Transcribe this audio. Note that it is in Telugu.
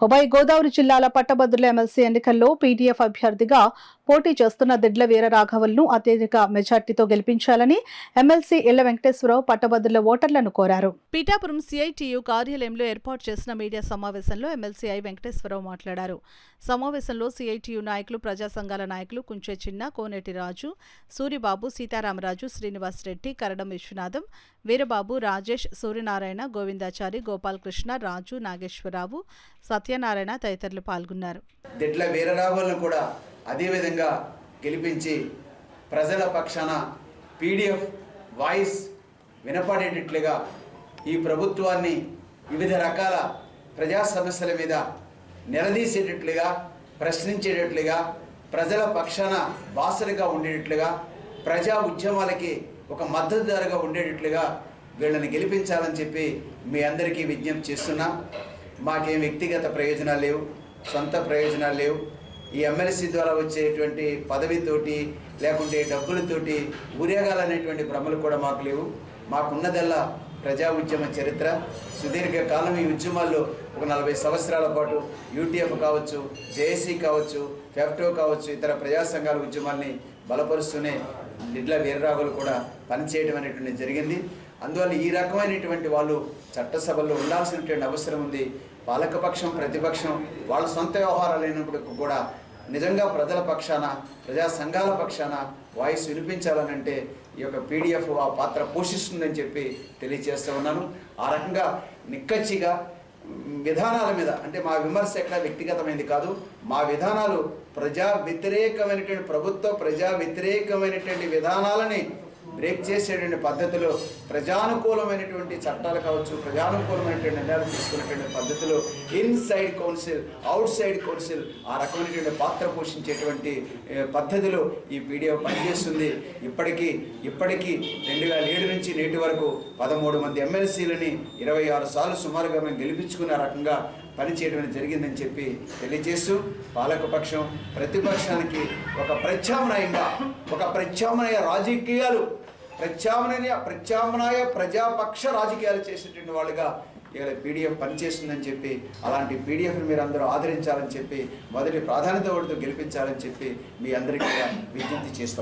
ఉభయ గోదావరి జిల్లాల పట్టభద్రుల ఎమ్మెల్సీ ఎన్నికల్లో పీడీఎఫ్ అభ్యర్థిగా పోటీ చేస్తున్న దిడ్ల వీరరాఘవల్ను అత్యధిక మెజార్టీతో గెలిపించాలని ఎమ్మెల్సీ ఇళ్ల వెంకటేశ్వరరావు పట్టభద్రుల ఓటర్లను కోరారు. పీఠాపురం సిఐటియు కార్యాలయంలో ఏర్పాటు చేసిన మీడియా సమావేశంలో ఎమ్మెల్సీ ఐ వెంకటేశ్వరరావు మాట్లాడారు. సమావేశంలో సిఐటియు నాయకులు, ప్రజా సంఘాల నాయకులు కుంచే చిన్న, కోనేటి రాజు, సూరిబాబు, సీతారామరాజు, శ్రీనివాస్ రెడ్డి, కరడం విశ్వనాథం, వీరబాబు, రాజేష్, సూర్యనారాయణ, గోవిందాచారి, గోపాలకృష్ణ, రాజు, నాగేశ్వరరావు, సత్యనారాయణ తదితరులు పాల్గొన్నారు. దిడ్ల వీరరాఘవల్ను కూడా అదేవిధంగా గెలిపించి ప్రజల పక్షాన పీడీఎఫ్ వాయిస్ వినపడేటట్లుగా ఈ ప్రభుత్వాన్ని వివిధ రకాల ప్రజా సమస్యల మీద నిలదీసేటట్లుగా, ప్రశ్నించేటట్లుగా, ప్రజల పక్షాన బాసలుగా ఉండేటట్లుగా, ప్రజా ఉద్యమాలకి ఒక మద్దతుదారుగా ఉండేటట్లుగా వీళ్ళని గెలిపించాలని చెప్పి మీ అందరికీ విజ్ఞప్తి చేస్తున్నా. మాకేం వ్యక్తిగత ప్రయోజనాలు లేవు, సొంత ప్రయోజనాలు లేవు. ఈ ఎమ్మెల్సీ ద్వారా వచ్చేటువంటి పదవితోటి లేకుంటే డబ్బులతోటి ఊరేగాలనేటువంటి భ్రమలు కూడా మాకు లేవు. మాకున్నదల్లా ప్రజా ఉద్యమ చరిత్ర. సుదీర్ఘకాలం ఈ ఉద్యమాల్లో ఒక 40 సంవత్సరాల పాటు యూటీఎఫ్ కావచ్చు, జేఏసీ కావచ్చు, ఫెఫ్టో కావచ్చు, ఇతర ప్రజా సంఘాల ఉద్యమాల్ని బలపరుస్తూనే దిడ్ల వీరరాఘవలు కూడా పనిచేయడం అనేటువంటిది జరిగింది. అందువల్ల ఈ రకమైనటువంటి వాళ్ళు చట్టసభల్లో ఉండాల్సినటువంటి అవసరం ఉంది. పాలకపక్షం, ప్రతిపక్షం వాళ్ళ సొంత వ్యవహారాలు అయినప్పటికీ కూడా నిజంగా ప్రజల పక్షాన, ప్రజా సంఘాల పక్షాన వాయిస్ వినిపించాలనంటే ఈ యొక్క పీడీఎఫ్ ఆ పాత్ర పోషిస్తుందని చెప్పి తెలియజేస్తూ ఉన్నాను. ఆ రకంగా నిక్కచ్చిగా విధానాల మీద, అంటే మా విమర్శ ఎక్కడ వ్యక్తిగతమైనది కాదు, మా విధానాలు ప్రజా వ్యతిరేకమైనటువంటి ప్రభుత్వ ప్రజా వ్యతిరేకమైనటువంటి విధానాలని బ్రేక్ చేసేటువంటి పద్ధతిలో ప్రజానుకూలమైనటువంటి చట్టాలు కావచ్చు, ప్రజానుకూలమైనటువంటి నిర్ణయాలు తీసుకునేటువంటి పద్ధతిలో inside council, out side council ఆ రకమైనటువంటి పాత్ర పోషించేటువంటి పద్ధతిలో ఈ పీడీఎఫ్ పనిచేస్తుంది. ఇప్పటికీ 2007 నుంచి నేటి వరకు 13 మంది ఎమ్మెల్సీలని 26 సార్లు సుమారుగా మేము గెలిపించుకునే రకంగా పనిచేయడం జరిగిందని చెప్పి తెలియజేస్తూ, పాలకపక్షం ప్రతిపక్షానికి ఒక ప్రత్యామ్నాయంగా, ఒక ప్రత్యామ్నాయ రాజకీయాలు, ప్రత్యామ్నాయ ప్రజాపక్ష రాజకీయాలు చేసేటువంటి వాళ్ళుగా ఇలా పీడీఎఫ్ పనిచేస్తుందని చెప్పి, అలాంటి పీడీఎఫ్ని మీరు అందరూ ఆదరించాలని చెప్పి, మొదటి ప్రాధాన్యత ఓటుతో గెలిపించాలని చెప్పి మీ అందరికీ విజ్ఞప్తి చేస్తాం.